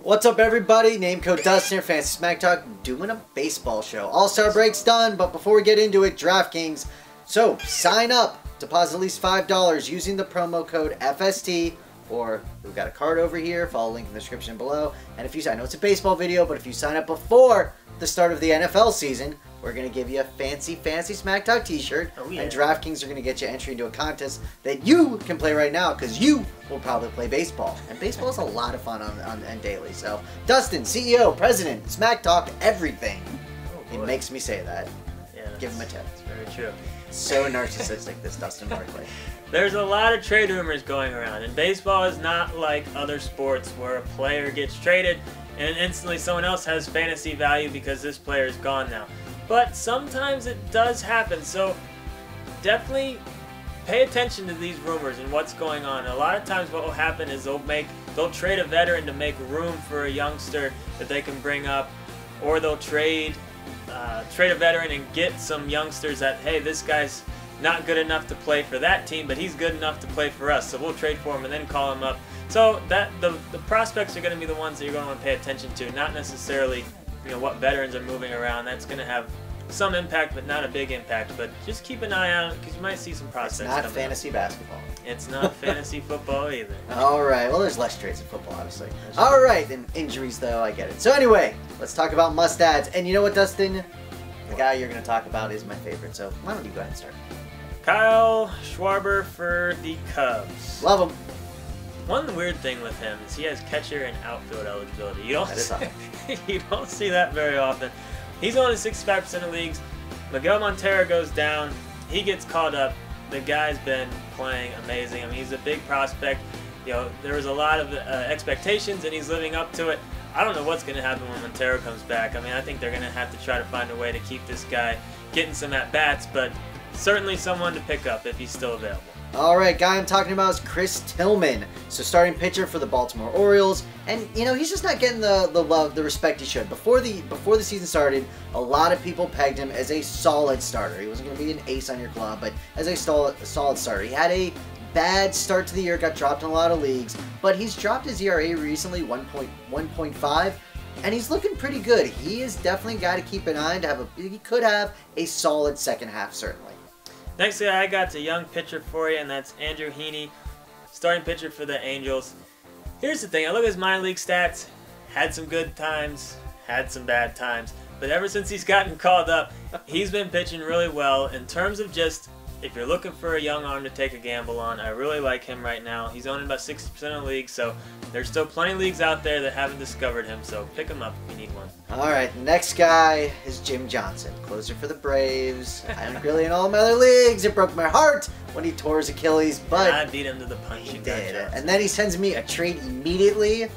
What's up, everybody? Name code Dustin here, Fantasy Smack Talk, doing a baseball show. All-Star break's done, but before we get into it, DraftKings. So, sign up, deposit at least $5 using the promo code FST, or we've got a card over here, follow the link in the description below. And if you sign, I know it's a baseball video, but if you sign up before the start of the NFL season, we're going to give you a fancy Smack Talk t-shirt. Oh, yeah. And DraftKings are going to get you entry into a contest that you can play right now because you will probably play baseball. And baseball is a lot of fun on daily. So, Dustin, CEO, President, Smack Talk, everything. Oh, It makes me say that. Yeah, Give him a tip. That's very true. So narcissistic, this Dustin Barkley. There's a lot of trade rumors going around, and baseball is not like other sports where a player gets traded and instantly someone else has fantasy value because this player is gone now. But sometimes it does happen, so definitely pay attention to these rumors and what's going on. A lot of times what will happen is they'll trade a veteran to make room for a youngster that they can bring up, or they'll trade a veteran and get some youngsters that, hey, this guy's not good enough to play for that team, but he's good enough to play for us, so we'll trade for him and then call him up. So that the prospects are going to be the ones that you're going to want to pay attention to, not necessarily what veterans are moving around. That's going to have some impact, but not a big impact. But just keep an eye on it because you might see some prospects. It's not fantasy basketball. It's not fantasy football either. All right. Well, there's less trades in football, obviously. All right. And injuries, though, I get it. So anyway, let's talk about must-adds. And you know what, Dustin? The guy you're going to talk about is my favorite. So why don't you go ahead and start? Kyle Schwarber for the Cubs. Love him. One weird thing with him is he has catcher and outfield eligibility. You don't That is awesome. you don't see that very often. He's only 65% of leagues. Miguel Montero goes down. He gets called up. The guy's been playing amazing. I mean, he's a big prospect. There was a lot of expectations, and he's living up to it. I don't know what's going to happen when Montero comes back. I mean, I think they're going to have to try to find a way to keep this guy getting some at-bats, but certainly someone to pick up if he's still available. All right, guy I'm talking about is Chris Tillman. So starting pitcher for the Baltimore Orioles, and he's just not getting the love, the respect he should. Before the season started, a lot of people pegged him as a solid starter. He wasn't going to be an ace on your club, but as a solid starter. He had a bad start to the year, got dropped in a lot of leagues, but he's dropped his ERA recently, 1.5. And he's looking pretty good. He is definitely a guy to keep an eye on. He could have a solid second half, certainly. Next guy I got's a young pitcher for you, and that's Andrew Heaney, starting pitcher for the Angels. Here's the thing, I look at his minor league stats, had some good times, had some bad times, but ever since he's gotten called up, he's been pitching really well. In terms of just, if you're looking for a young arm to take a gamble on, I really like him right now. He's owned in about 60% of the league, so there's still plenty of leagues out there that haven't discovered him, so pick him up if you need one. All right, next guy is Jim Johnson, closer for the Braves. I'm really in all my other leagues. It broke my heart when he tore his Achilles, but I beat him to the punch. he did. And then he sends me a trade immediately.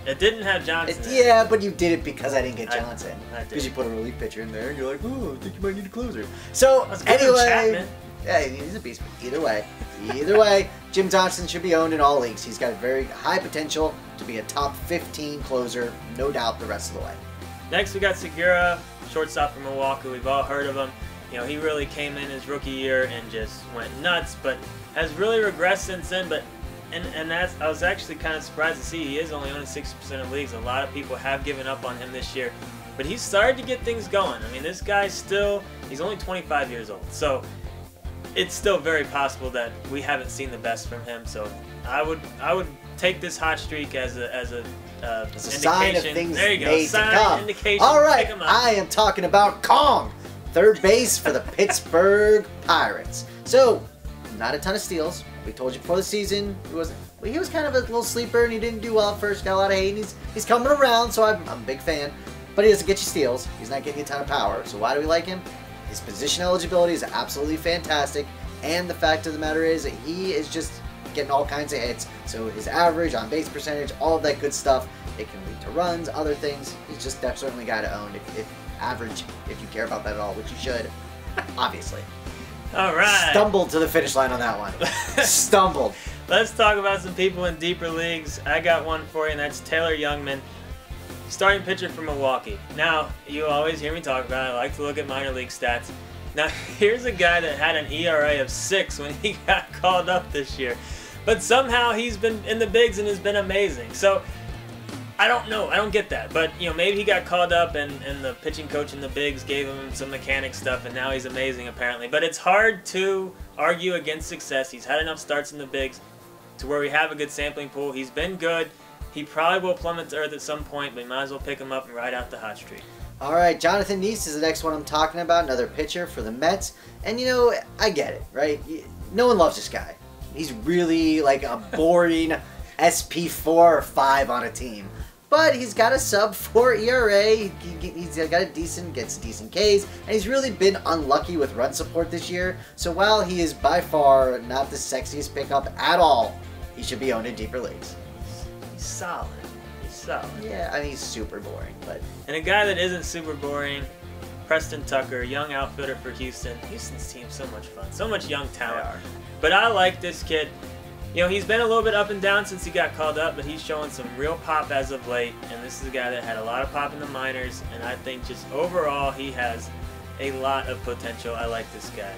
It didn't have Johnson. Yeah, but you did it because I didn't get Johnson. I did. Because you put a relief pitcher in there, and you're like, oh, I think you might need a closer. So, Chapman. anyway, yeah, he's a beast. Either way, Jim Johnson should be owned in all leagues. He's got very high potential to be a top 15 closer, no doubt, the rest of the way. Next, we got Segura, shortstop from Milwaukee. We've all heard of him. He really came in his rookie year and just went nuts, but has really regressed since then. But I was actually kind of surprised to see he is only owned 60% of leagues. A lot of people have given up on him this year, but he's started to get things going. I mean, this guy's he's only 25 years old, so it's still very possible that we haven't seen the best from him. So I would take this hot streak as a sign of things there you go. made to come. Indication. All right, I am talking about Kong, third base for the Pittsburgh Pirates. So, not a ton of steals. We told you before the season he was kind of a little sleeper and he didn't do well at first. Got a lot of hate. And he's coming around, so I'm a big fan. But he doesn't get you steals. He's not getting you a ton of power. So why do we like him? His position eligibility is absolutely fantastic, and the fact of the matter is that he is just getting all kinds of hits. So his average, on base percentage, all of that good stuff, it can lead to runs, other things. He's just certainly a guy to own if you care about that at all, which you should, obviously. All right. Stumbled to the finish line on that one. Stumbled. Let's talk about some people in deeper leagues. I got one for you, and that's Taylor Youngman, starting pitcher for Milwaukee. Now, you always hear me talk about it. I like to look at minor league stats. Now, here's a guy that had an ERA of 6 when he got called up this year. But somehow he's been in the bigs and has been amazing. So I don't know. I don't get that. But, maybe he got called up and the pitching coach in the bigs gave him some mechanic stuff, and now he's amazing, apparently. But it's hard to argue against success. He's had enough starts in the bigs to where we have a good sampling pool. He's been good. He probably will plummet to earth at some point, but you might as well pick him up and ride out the hot streak. All right, Jonathan Neese is the next one I'm talking about, another pitcher for the Mets. And, I get it, right? No one loves this guy. He's really like a boring SP4 or 5 on a team. But he's got a sub-4 ERA, he's got gets decent Ks, and he's really been unlucky with run support this year. So while he is by far not the sexiest pickup at all, he should be owned in deeper leagues. He's solid. He's solid. Yeah, I mean, he's super boring, but... And a guy that isn't super boring, Preston Tucker, young outfielder for Houston. Houston's team's so much fun, so much young talent. But I like this kid. He's been a little bit up and down since he got called up, but he's showing some real pop as of late. And this is a guy that had a lot of pop in the minors, and I think just overall he has a lot of potential. I like this guy.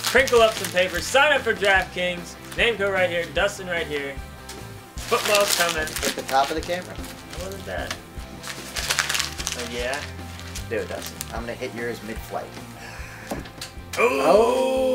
Crinkle up some papers, sign up for DraftKings. Name code right here, Dustin right here. Football's coming. At the top of the camera. What was that? Oh, yeah? Do it, Dustin. I'm going to hit yours mid-flight. Oh!